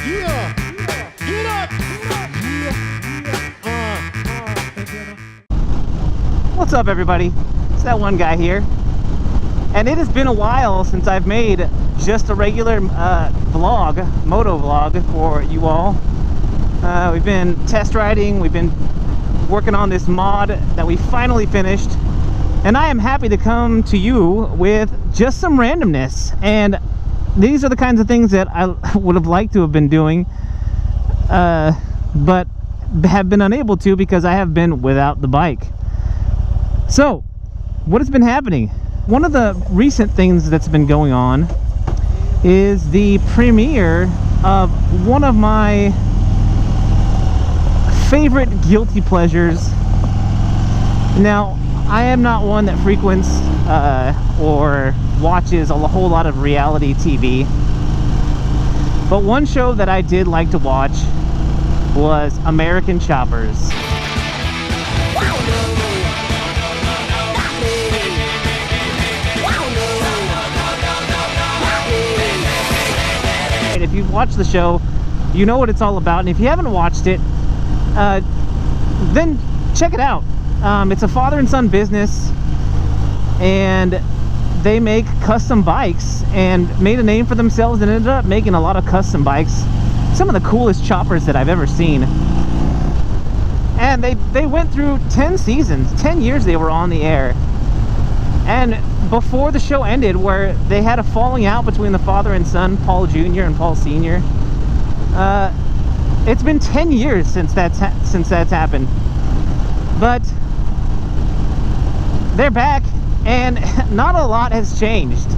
Yeah. Get up. What's up, everybody? It's that one guy here. And it has been a while since I've made just a regular vlog, moto vlog for you all. We've been test riding, we've been working on this mod that we finally finished. And I am happy to come to you with just some randomness. And these are the kinds of things that I would have liked to have been doing, but have been unable to because I have been without the bike. So, what has been happening? One of the recent things that's been going on is the premiere of one of my favorite guilty pleasures. Now, I am not one that frequents or watches a whole lot of reality TV, but one show that I did like to watch was American Choppers. And if you've watched the show, you know what it's all about, and if you haven't watched it, then check it out. It's a father and son business, and they make custom bikes and made a name for themselves and ended up making a lot of custom bikes, some of the coolest choppers that I've ever seen. And they went through 10 seasons, 10 years they were on the air. And before the show ended, where they had a falling out between the father and son, Paul Jr. and Paul Sr., it's been 10 years since that's happened. But they're back, and not a lot has changed.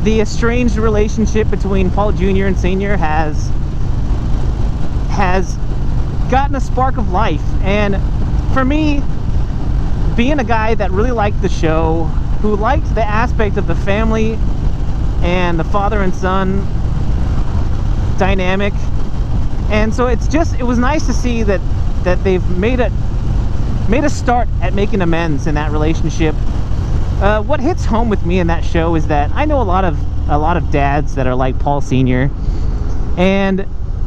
The estranged relationship between Paul Jr. and Sr. has gotten a spark of life. And for me, being a guy that really liked the show, who liked the aspect of the family and the father and son dynamic, and so it was nice to see that they've made a start at making amends in that relationship. What hits home with me in that show is that I know a lot of dads that are like Paul Sr., and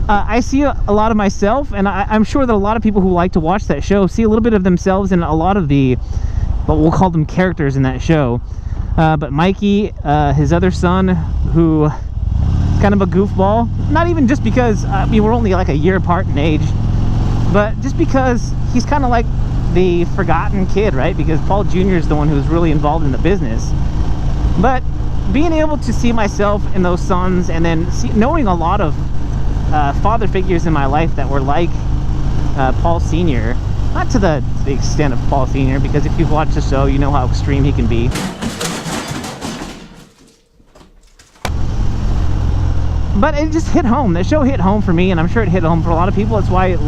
I see a lot of myself, and I'm sure that a lot of people who like to watch that show see a little bit of themselves in a lot of the, what we'll call them, characters in that show. But Mikey, his other son, who is kind of a goofball, not even just because we're only like a year apart in age, but just because he's kind of like the forgotten kid, right? Because Paul Jr. is the one who's really involved in the business. But being able to see myself in those sons, and then knowing a lot of father figures in my life that were like Paul Sr., not to the extent of Paul Sr., because if you've watched the show, you know how extreme he can be. But it just hit home. The show hit home for me, and I'm sure it hit home for a lot of people. That's why it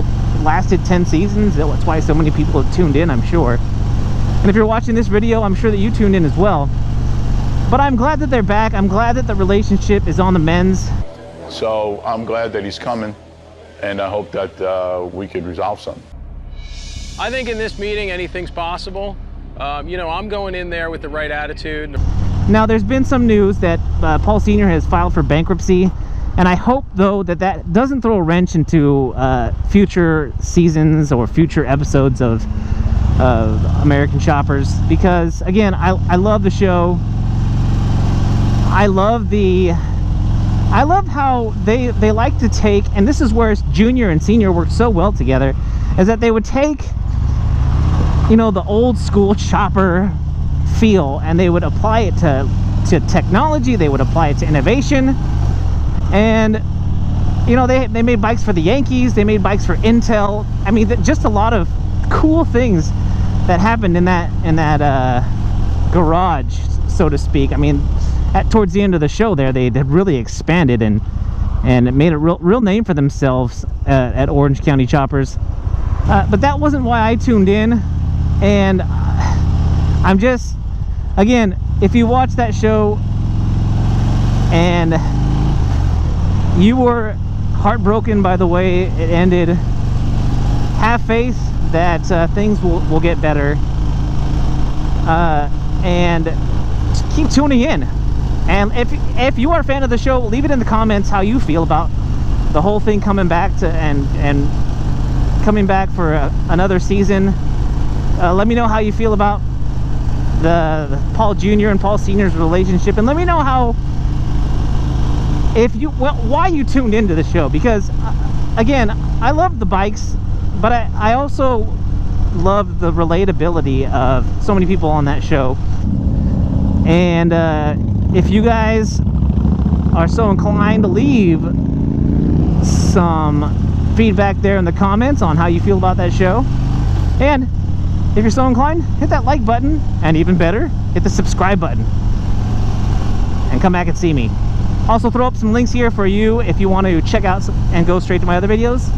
lasted 10 seasons. That's why so many people have tuned in, I'm sure. And if you're watching this video, I'm sure that you tuned in as well. But I'm glad that they're back. I'm glad that the relationship is on the mends. So I'm glad that he's coming, and I hope that we could resolve something. I think in this meeting, anything's possible. You know, I'm going in there with the right attitude. Now, there's been some news that Paul Sr. has filed for bankruptcy, and I hope, though, that doesn't throw a wrench into future seasons or future episodes of American Choppers, because, again, I love the show. I love how they like to take, and this is where Junior and Senior work so well together, is that they would take, you know, the old school chopper feel, and they would apply it to technology, they would apply it to innovation. And, you know, they made bikes for the Yankees, they made bikes for Intel. I mean, just a lot of cool things that happened in that garage, so to speak. I mean, towards the end of the show there, they really expanded and made a real name for themselves at Orange County Choppers. But that wasn't why I tuned in, and I'm just, again, if you watch that show and you were heartbroken by the way it ended, have faith that things will get better, and just keep tuning in. And if you are a fan of the show, leave it in the comments how you feel about the whole thing coming back to and coming back for another season. Let me know how you feel about the Paul Jr. and Paul Sr.'s relationship, and let me know why you tuned into the show, because again, I love the bikes, but I also love the relatability of so many people on that show. And if you guys are so inclined to leave some feedback there in the comments on how you feel about that show, and if you're so inclined, hit that like button, and even better, hit the subscribe button, and come back and see me. Also throw up some links here for you if you want to check out and go straight to my other videos.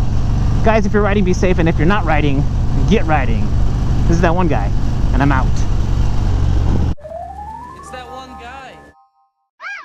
Guys, if you're riding, be safe, and if you're not riding, get riding. This is that one guy, and I'm out.